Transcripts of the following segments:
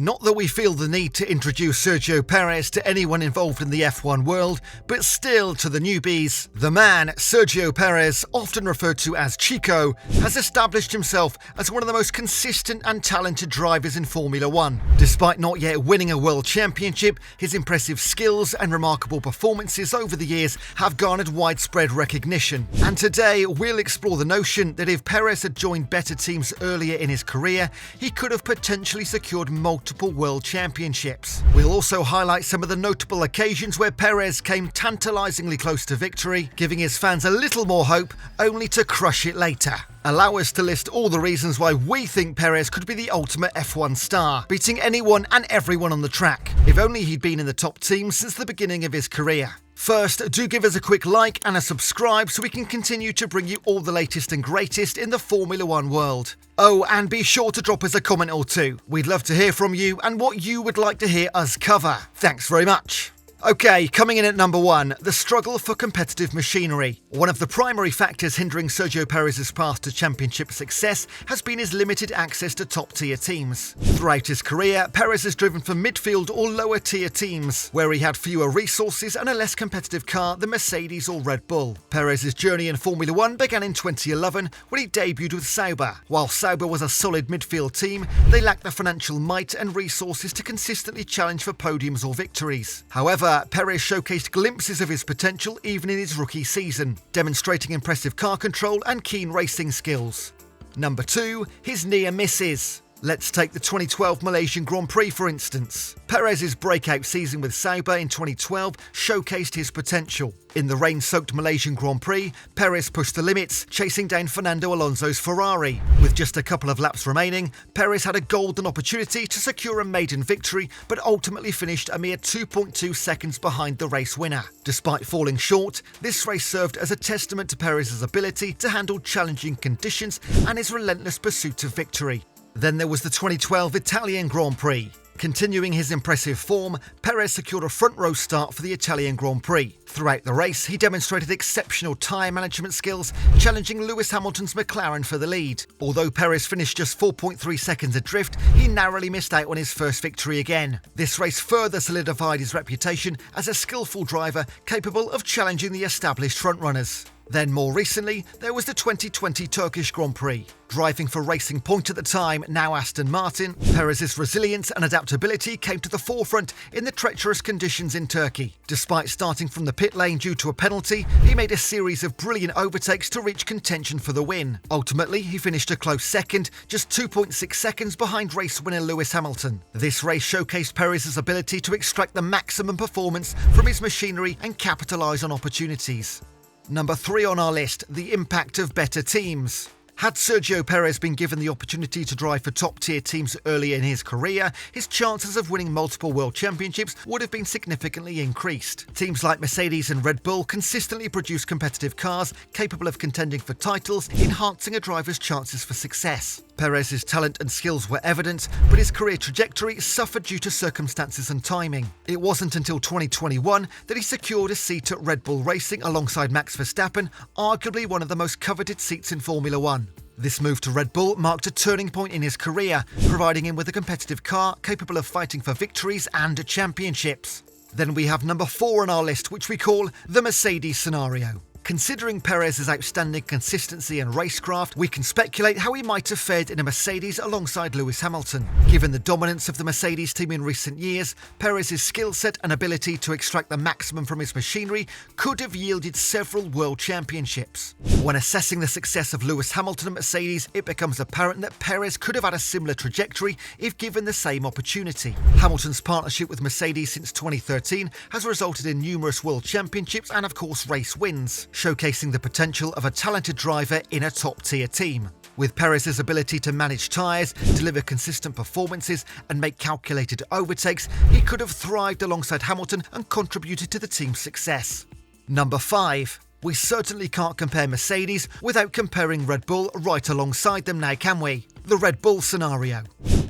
Not that we feel the need to introduce Sergio Perez to anyone involved in the F1 world, but still to the newbies, the man, Sergio Perez, often referred to as Checo, has established himself as one of the most consistent and talented drivers in Formula 1. Despite not yet winning a world championship, his impressive skills and remarkable performances over the years have garnered widespread recognition. And today, we'll explore the notion that if Perez had joined better teams earlier in his career, he could have potentially secured multiple world championships. We'll also highlight some of the notable occasions where Perez came tantalizingly close to victory, giving his fans a little more hope, only to crush it later. Allow us to list all the reasons why we think Perez could be the ultimate F1 star, beating anyone and everyone on the track, if only he'd been in the top team since the beginning of his career. First, do give us a quick like and a subscribe so we can continue to bring you all the latest and greatest in the Formula 1 world. Oh, and be sure to drop us a comment or two. We'd love to hear from you and what you would like to hear us cover. Thanks very much. Okay, coming in at number 1, the struggle for competitive machinery. One of the primary factors hindering Sergio Perez's path to championship success has been his limited access to top-tier teams. Throughout his career, Perez has driven for midfield or lower-tier teams, where he had fewer resources and a less competitive car than Mercedes or Red Bull. Perez's journey in Formula 1 began in 2011 when he debuted with Sauber. While Sauber was a solid midfield team, they lacked the financial might and resources to consistently challenge for podiums or victories. However, Perez showcased glimpses of his potential even in his rookie season, demonstrating impressive car control and keen racing skills. Number 2, his near misses. Let's take the 2012 Malaysian Grand Prix for instance. Perez's breakout season with Sauber in 2012 showcased his potential. In the rain-soaked Malaysian Grand Prix, Perez pushed the limits, chasing down Fernando Alonso's Ferrari. With just a couple of laps remaining, Perez had a golden opportunity to secure a maiden victory, but ultimately finished a mere 2.2 seconds behind the race winner. Despite falling short, this race served as a testament to Perez's ability to handle challenging conditions and his relentless pursuit of victory. Then there was the 2012 Italian Grand Prix. Continuing his impressive form, Perez secured a front-row start for the Italian Grand Prix. Throughout the race, he demonstrated exceptional tyre management skills, challenging Lewis Hamilton's McLaren for the lead. Although Perez finished just 4.3 seconds adrift, he narrowly missed out on his first victory again. This race further solidified his reputation as a skillful driver capable of challenging the established frontrunners. Then more recently, there was the 2020 Turkish Grand Prix. Driving for Racing Point at the time, now Aston Martin, Perez's resilience and adaptability came to the forefront in the treacherous conditions in Turkey. Despite starting from the pit lane due to a penalty, he made a series of brilliant overtakes to reach contention for the win. Ultimately, he finished a close second, just 2.6 seconds behind race winner Lewis Hamilton. This race showcased Perez's ability to extract the maximum performance from his machinery and capitalise on opportunities. Number 3 on our list, the impact of better teams. Had Sergio Perez been given the opportunity to drive for top-tier teams earlier in his career, his chances of winning multiple world championships would have been significantly increased. Teams like Mercedes and Red Bull consistently produce competitive cars capable of contending for titles, enhancing a driver's chances for success. Perez's talent and skills were evident, but his career trajectory suffered due to circumstances and timing. It wasn't until 2021 that he secured a seat at Red Bull Racing alongside Max Verstappen, arguably one of the most coveted seats in Formula 1. This move to Red Bull marked a turning point in his career, providing him with a competitive car capable of fighting for victories and championships. Then we have number 4 on our list, which we call the Mercedes scenario. Considering Perez's outstanding consistency and racecraft, we can speculate how he might have fared in a Mercedes alongside Lewis Hamilton. Given the dominance of the Mercedes team in recent years, Perez's skill set and ability to extract the maximum from his machinery could have yielded several world championships. When assessing the success of Lewis Hamilton at Mercedes, it becomes apparent that Perez could have had a similar trajectory if given the same opportunity. Hamilton's partnership with Mercedes since 2013 has resulted in numerous world championships and of course race wins, showcasing the potential of a talented driver in a top-tier team. With Perez's ability to manage tyres, deliver consistent performances and make calculated overtakes, he could have thrived alongside Hamilton and contributed to the team's success. Number 5. We certainly can't compare Mercedes without comparing Red Bull right alongside them now, can we? The Red Bull scenario.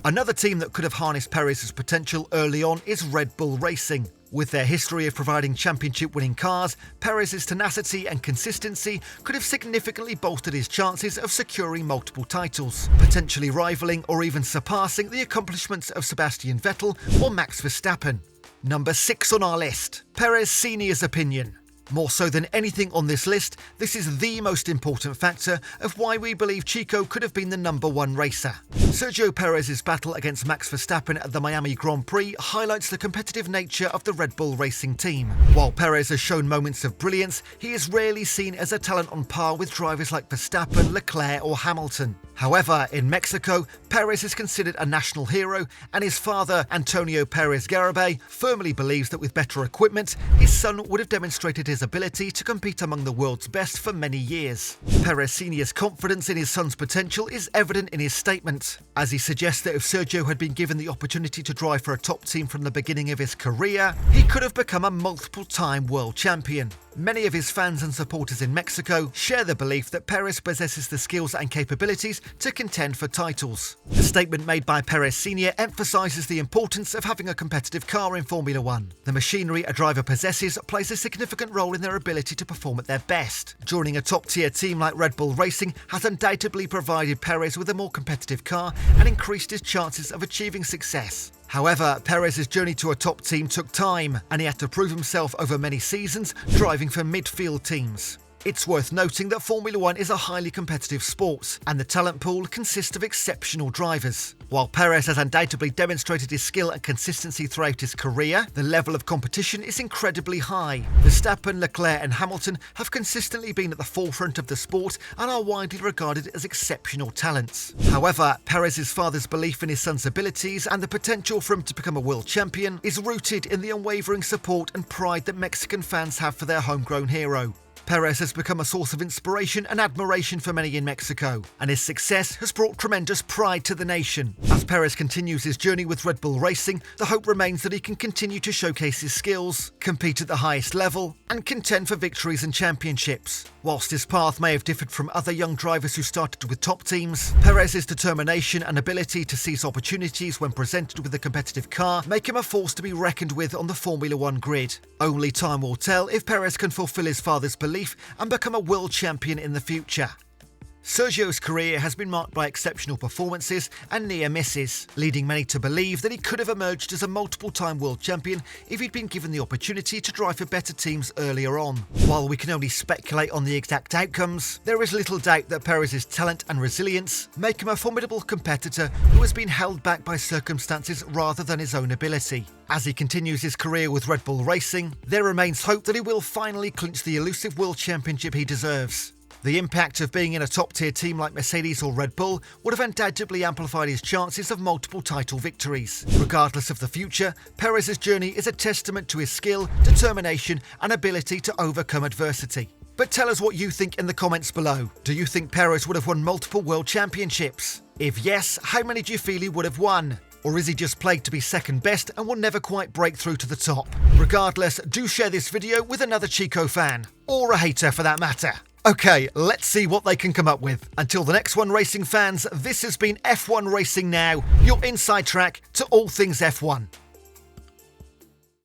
Another team that could have harnessed Perez's potential early on is Red Bull Racing. With their history of providing championship-winning cars, Perez's tenacity and consistency could have significantly bolstered his chances of securing multiple titles, potentially rivaling or even surpassing the accomplishments of Sebastian Vettel or Max Verstappen. Number 6 on our list, Perez Sr.'s opinion. More so than anything on this list, this is the most important factor of why we believe Checo could have been the number 1 racer. Sergio Perez's battle against Max Verstappen at the Miami Grand Prix highlights the competitive nature of the Red Bull racing team. While Perez has shown moments of brilliance, he is rarely seen as a talent on par with drivers like Verstappen, Leclerc or Hamilton. However, in Mexico, Perez is considered a national hero, and his father, Antonio Perez Garibay, firmly believes that with better equipment, his son would have demonstrated his ability to compete among the world's best for many years. Perez Sr.'s confidence in his son's potential is evident in his statement, as he suggests that if Sergio had been given the opportunity to drive for a top team from the beginning of his career, he could have become a multiple-time world champion. Many of his fans and supporters in Mexico share the belief that Perez possesses the skills and capabilities to contend for titles. The statement made by Perez Sr. emphasises the importance of having a competitive car in Formula 1. The machinery a driver possesses plays a significant role in their ability to perform at their best. Joining a top-tier team like Red Bull Racing has undoubtedly provided Perez with a more competitive car and increased his chances of achieving success. However, Perez's journey to a top team took time, and he had to prove himself over many seasons, driving for midfield teams. It's worth noting that Formula 1 is a highly competitive sport, and the talent pool consists of exceptional drivers. While Perez has undoubtedly demonstrated his skill and consistency throughout his career, the level of competition is incredibly high. Verstappen, Leclerc and Hamilton have consistently been at the forefront of the sport and are widely regarded as exceptional talents. However, Perez's father's belief in his son's abilities and the potential for him to become a world champion is rooted in the unwavering support and pride that Mexican fans have for their homegrown hero. Perez has become a source of inspiration and admiration for many in Mexico, and his success has brought tremendous pride to the nation. As Perez continues his journey with Red Bull Racing, the hope remains that he can continue to showcase his skills, compete at the highest level, and contend for victories and championships. Whilst his path may have differed from other young drivers who started with top teams, Perez's determination and ability to seize opportunities when presented with a competitive car make him a force to be reckoned with on the Formula 1 grid. Only time will tell if Perez can fulfill his father's belief and become a world champion in the future. Sergio's career has been marked by exceptional performances and near misses, leading many to believe that he could have emerged as a multiple-time world champion if he'd been given the opportunity to drive for better teams earlier on. While we can only speculate on the exact outcomes, there is little doubt that Perez's talent and resilience make him a formidable competitor who has been held back by circumstances rather than his own ability. As he continues his career with Red Bull Racing, there remains hope that he will finally clinch the elusive world championship he deserves. The impact of being in a top-tier team like Mercedes or Red Bull would have undoubtedly amplified his chances of multiple title victories. Regardless of the future, Perez's journey is a testament to his skill, determination and ability to overcome adversity. But tell us what you think in the comments below. Do you think Perez would have won multiple world championships? If yes, how many do you feel he would have won? Or is he just plagued to be second best and will never quite break through to the top? Regardless, do share this video with another Checo fan, or a hater for that matter. Okay, let's see what they can come up with. Until the next one, racing fans, this has been F1 Racing Now, your inside track to all things F1.